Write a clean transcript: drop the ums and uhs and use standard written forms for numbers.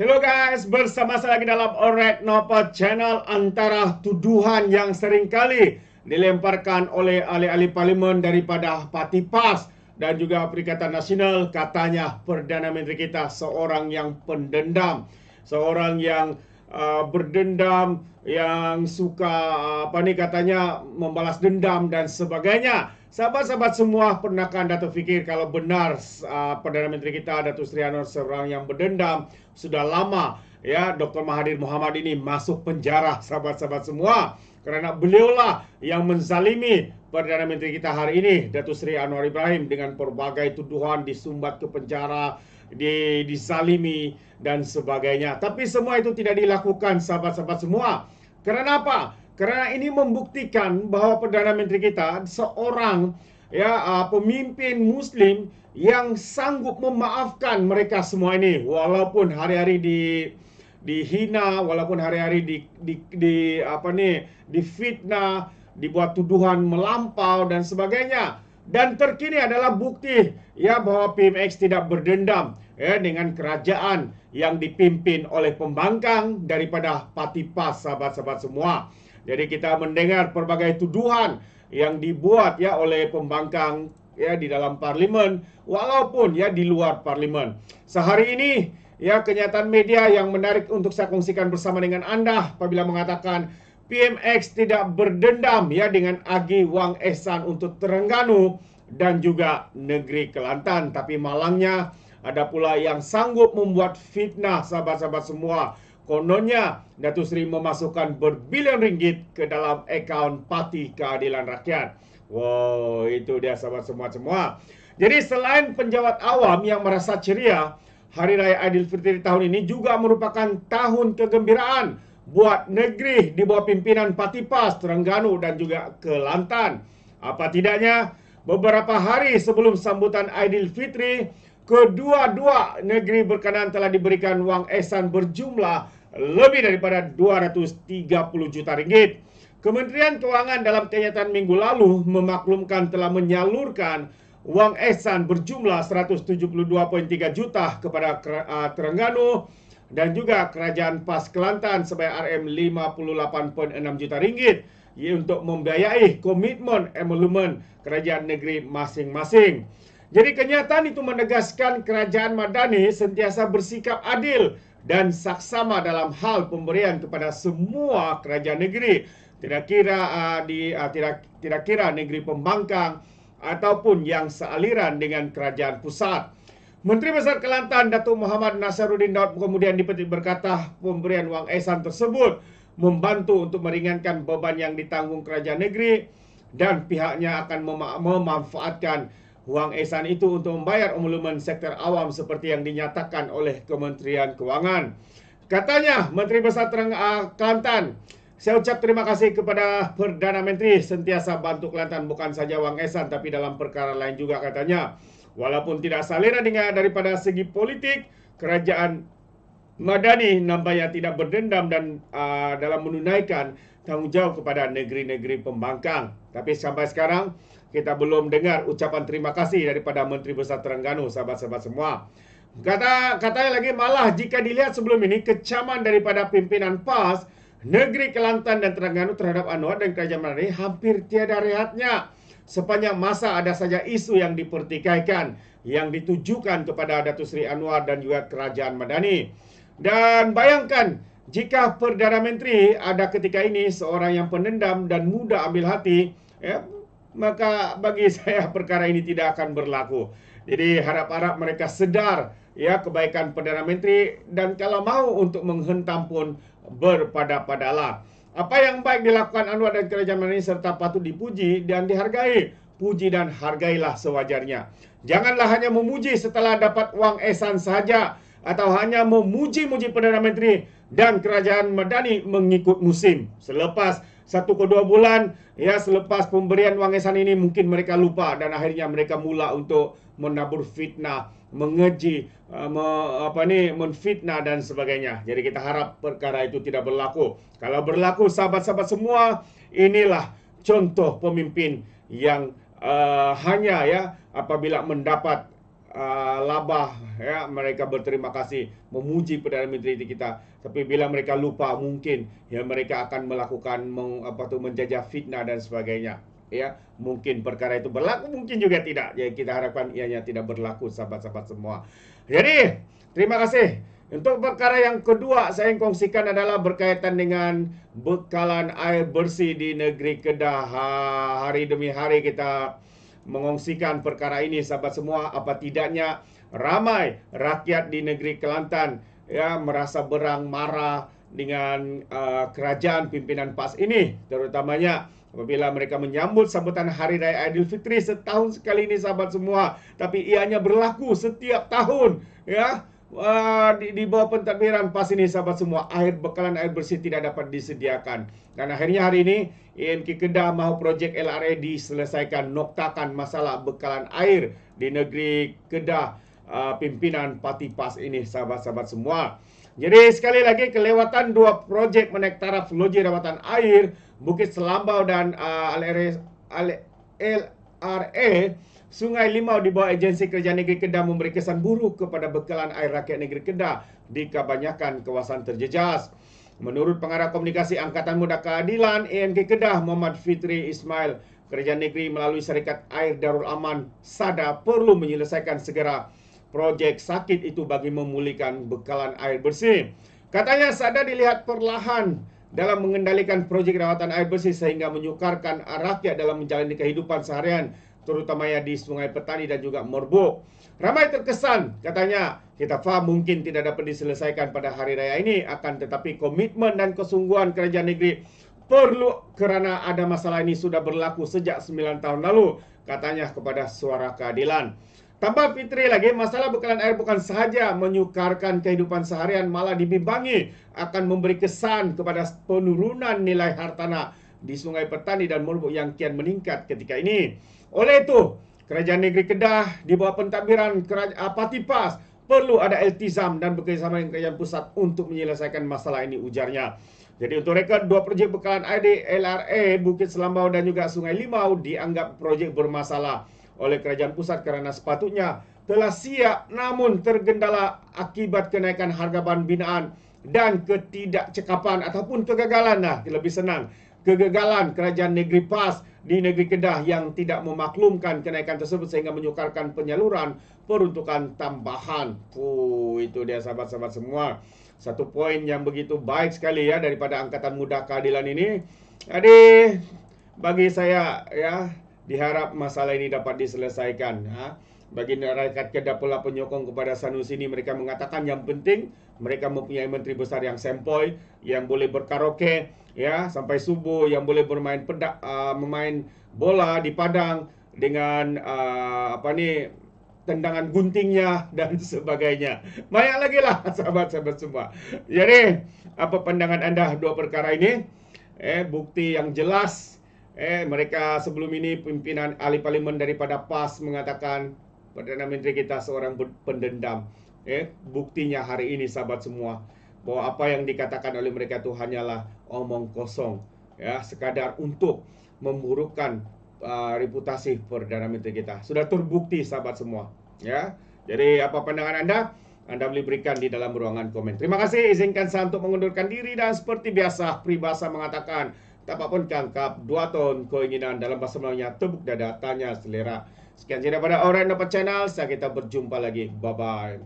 Hello guys, bersama saya lagi dalam Alright Nopa Channel. Antara tuduhan yang seringkali dilemparkan oleh ahli-ahli parlimen daripada Parti PAS dan juga Perikatan Nasional, katanya Perdana Menteri kita seorang yang pendendam, seorang yang berdendam, yang suka katanya membalas dendam dan sebagainya. Sahabat-sahabat semua, pernahkah Anda terfikir kalau benar Perdana Menteri kita Datuk Seri Anwar seorang yang berdendam? Sudah lama ya Dr. Mahathir Mohamad ini masuk penjara, sahabat-sahabat semua, kerana beliaulah yang menzalimi Perdana Menteri kita hari ini, Datuk Seri Anwar Ibrahim, dengan berbagai tuduhan, disumbat ke penjara, disalimi dan sebagainya. Tapi semua itu tidak dilakukan, sahabat-sahabat semua. Kerana apa? Kerana ini membuktikan bahawa Perdana Menteri kita seorang pemimpin Muslim yang sanggup memaafkan mereka semua ini, walaupun hari-hari dihina, walaupun hari-hari difitnah, dibuat tuduhan melampau dan sebagainya. Dan terkini adalah bukti bahawa PMX tidak berdendam dengan kerajaan yang dipimpin oleh pembangkang daripada Parti PAS, sahabat-sahabat semua. Jadi kita mendengar pelbagai tuduhan yang dibuat oleh pembangkang di dalam parlimen, walaupun di luar parlimen. Sehari ini kenyataan media yang menarik untuk saya kongsikan bersama dengan anda apabila mengatakan PMX tidak berdendam dengan Agi Wang Ehsan untuk Terengganu dan juga negeri Kelantan, tapi malangnya ada pula yang sanggup membuat fitnah, sahabat-sahabat semua. Kononnya Datuk Seri memasukkan berbilion ringgit ke dalam akaun Parti Keadilan Rakyat. Wow, itu dia sahabat semua. Jadi selain penjawat awam yang merasa ceria, Hari Raya Aidilfitri tahun ini juga merupakan tahun kegembiraan buat negeri di bawah pimpinan Parti PAS, Terengganu dan juga Kelantan. Apa tidaknya, beberapa hari sebelum sambutan Aidilfitri, kedua-dua negeri berkenaan telah diberikan wang ehsan berjumlah lebih daripada 230 juta ringgit. Kementerian Kewangan dalam kenyataan minggu lalu memaklumkan telah menyalurkan wang ehsan berjumlah 172.3 juta kepada Terengganu dan juga Kerajaan PAS Kelantan sebanyak RM58.6 juta ringgit untuk membiayai komitmen emolumen kerajaan negeri masing-masing. Jadi kenyataan itu menegaskan Kerajaan Madani sentiasa bersikap adil dan saksama dalam hal pemberian kepada semua kerajaan negeri, tidak kira negeri pembangkang ataupun yang sealiran dengan kerajaan pusat. Menteri Besar Kelantan Datuk Muhammad Nasaruddin Daud kemudian dipetik berkata pemberian wang ehsan tersebut membantu untuk meringankan beban yang ditanggung kerajaan negeri dan pihaknya akan memanfaatkan wang ehsan itu untuk membayar emolumen sektor awam seperti yang dinyatakan oleh Kementerian Kewangan. Katanya Menteri Besar Kelantan, saya ucap terima kasih kepada Perdana Menteri sentiasa bantu Kelantan, bukan saja wang ehsan tapi dalam perkara lain juga, katanya. Walaupun tidak salera dengan daripada segi politik, Kerajaan Madani nampaknya tidak berdendam dan dalam menunaikan tanggungjawab kepada negeri-negeri pembangkang. Tapi sampai sekarang kita belum dengar ucapan terima kasih daripada Menteri Besar Terengganu, sahabat-sahabat semua. Katanya lagi, malah jika dilihat sebelum ini kecaman daripada pimpinan PAS negeri Kelantan dan Terengganu terhadap Anwar dan Kerajaan Madani hampir tiada rehatnya. Sepanjang masa ada saja isu yang dipertikaikan yang ditujukan kepada Datuk Seri Anwar dan juga Kerajaan Madani. Dan bayangkan jika Perdana Menteri ada ketika ini seorang yang pendendam dan mudah ambil hati, maka bagi saya perkara ini tidak akan berlaku. Jadi harap-harap mereka sedar kebaikan Perdana Menteri, dan kalau mau untuk menghentam pun berpada-padalah. Apa yang baik dilakukan Anwar dan Kerajaan Madani serta patut dipuji dan dihargai. Puji dan hargailah sewajarnya. Janganlah hanya memuji setelah dapat wang ehsan saja, atau hanya memuji-muji Perdana Menteri dan Kerajaan Madani mengikut musim. Selepas 1 ke 2 bulan selepas pemberian wang ehsan ini, mungkin mereka lupa dan akhirnya mereka mula untuk menabur fitnah, mengeji, menfitnah dan sebagainya. Jadi kita harap perkara itu tidak berlaku. Kalau berlaku, sahabat-sahabat semua, inilah contoh pemimpin yang hanya apabila mendapat labah, ya, mereka berterima kasih, memuji Perdana Menteri kita. Tapi bila mereka lupa, mungkin ya mereka akan melakukan menjajah fitnah dan sebagainya. Ya, mungkin perkara itu berlaku, mungkin juga tidak. Ya, kita harapkan ianya tidak berlaku, sahabat-sahabat semua. Jadi, terima kasih. Untuk perkara yang kedua saya ingin kongsikan adalah berkaitan dengan bekalan air bersih di negeri Kedah. Hari demi hari kita mengongsikan perkara ini, sahabat semua. Apa tidaknya ramai rakyat di negeri Kelantan ya merasa berang marah dengan kerajaan pimpinan PAS ini, terutamanya apabila mereka menyambut sambutan Hari Raya Aidilfitri setahun sekali ini, sahabat semua. Tapi ianya berlaku setiap tahun, ya. Di bawah pentadbiran PAS ini, sahabat semua, bekalan air bersih tidak dapat disediakan. Dan akhirnya hari ini EMK Kedah mahu projek LRA diselesaikan, noktakan masalah bekalan air di negeri Kedah pimpinan parti PAS ini, sahabat-sahabat semua. Jadi sekali lagi kelewatan dua projek menaik taraf loji rawatan air Bukit Selambau dan LRA Sungai Limau di bawah agensi Kerajaan Negeri Kedah memberi kesan buruk kepada bekalan air rakyat negeri Kedah di kebanyakan kawasan terjejas. Menurut Pengarah Komunikasi Angkatan Muda Keadilan EMK Kedah Muhammad Fitri Ismail, Kerajaan Negeri melalui Syarikat Air Darul Aman SADA perlu menyelesaikan segera projek sakit itu bagi memulihkan bekalan air bersih. Katanya SADA dilihat perlahan dalam mengendalikan projek rawatan air bersih sehingga menyukarkan rakyat dalam menjalani kehidupan seharian, terutamanya di Sungai Petani dan juga Merbuk. Ramai terkesan, katanya, kita faham mungkin tidak dapat diselesaikan pada hari raya ini, akan tetapi komitmen dan kesungguhan kerajaan negeri perlu kerana ada masalah ini sudah berlaku sejak 9 tahun lalu, katanya kepada Suara Keadilan. Tambah Fitri lagi, masalah bekalan air bukan sahaja menyukarkan kehidupan seharian, malah dibimbangi akan memberi kesan kepada penurunan nilai hartanah di Sungai Petani dan Merbuk yang kian meningkat ketika ini. Oleh itu, Kerajaan Negeri Kedah di bawah pentadbiran Parti PAS perlu ada iltizam dan bekerjasama dengan Kerajaan Pusat untuk menyelesaikan masalah ini, ujarnya. Jadi untuk rekod, dua projek bekalan air di LRA Bukit Selambau dan juga Sungai Limau dianggap projek bermasalah oleh Kerajaan Pusat kerana sepatutnya telah siap namun tergendala akibat kenaikan harga bahan binaan dan ketidakcekapan ataupun kegagalan, lebih senang, kegagalan Kerajaan Negeri PAS di negeri Kedah yang tidak memaklumkan kenaikan tersebut sehingga menyukarkan penyaluran peruntukan tambahan. Itu dia, sahabat-sahabat semua. Satu poin yang begitu baik sekali ya daripada Angkatan Muda Keadilan ini. Jadi bagi saya ya, diharap masalah ini dapat diselesaikan. Bagi rakyat Kedah pula penyokong kepada Sanusi ini, mereka mengatakan yang penting mereka mempunyai menteri besar yang sempoi, yang boleh berkaraoke ya sampai subuh, yang boleh bermain memain bola di padang dengan tendangan guntingnya dan sebagainya. Banyak lagi lah sahabat-sahabat semua. Jadi apa pandangan anda dua perkara ini? Bukti yang jelas. Mereka sebelum ini pimpinan ahli parlimen daripada PAS mengatakan Perdana Menteri kita seorang pendendam. Buktinya hari ini, sahabat semua, bahwa apa yang dikatakan oleh mereka itu hanyalah omong kosong, ya, sekadar untuk memburukkan reputasi Perdana Menteri kita. Sudah terbukti, sahabat semua, ya. Jadi apa pandangan anda? Anda boleh berikan di dalam ruangan komen. Terima kasih. Izinkan saya untuk mengundurkan diri dan seperti biasa peribahasa mengatakan, tapak pun kangkap, 2 ton keinginan, dalam bahasa Melayunya tepuk dada, tanya selera. Sekian saja daripada Alright Dapat Channel. Kita berjumpa lagi. Bye-bye.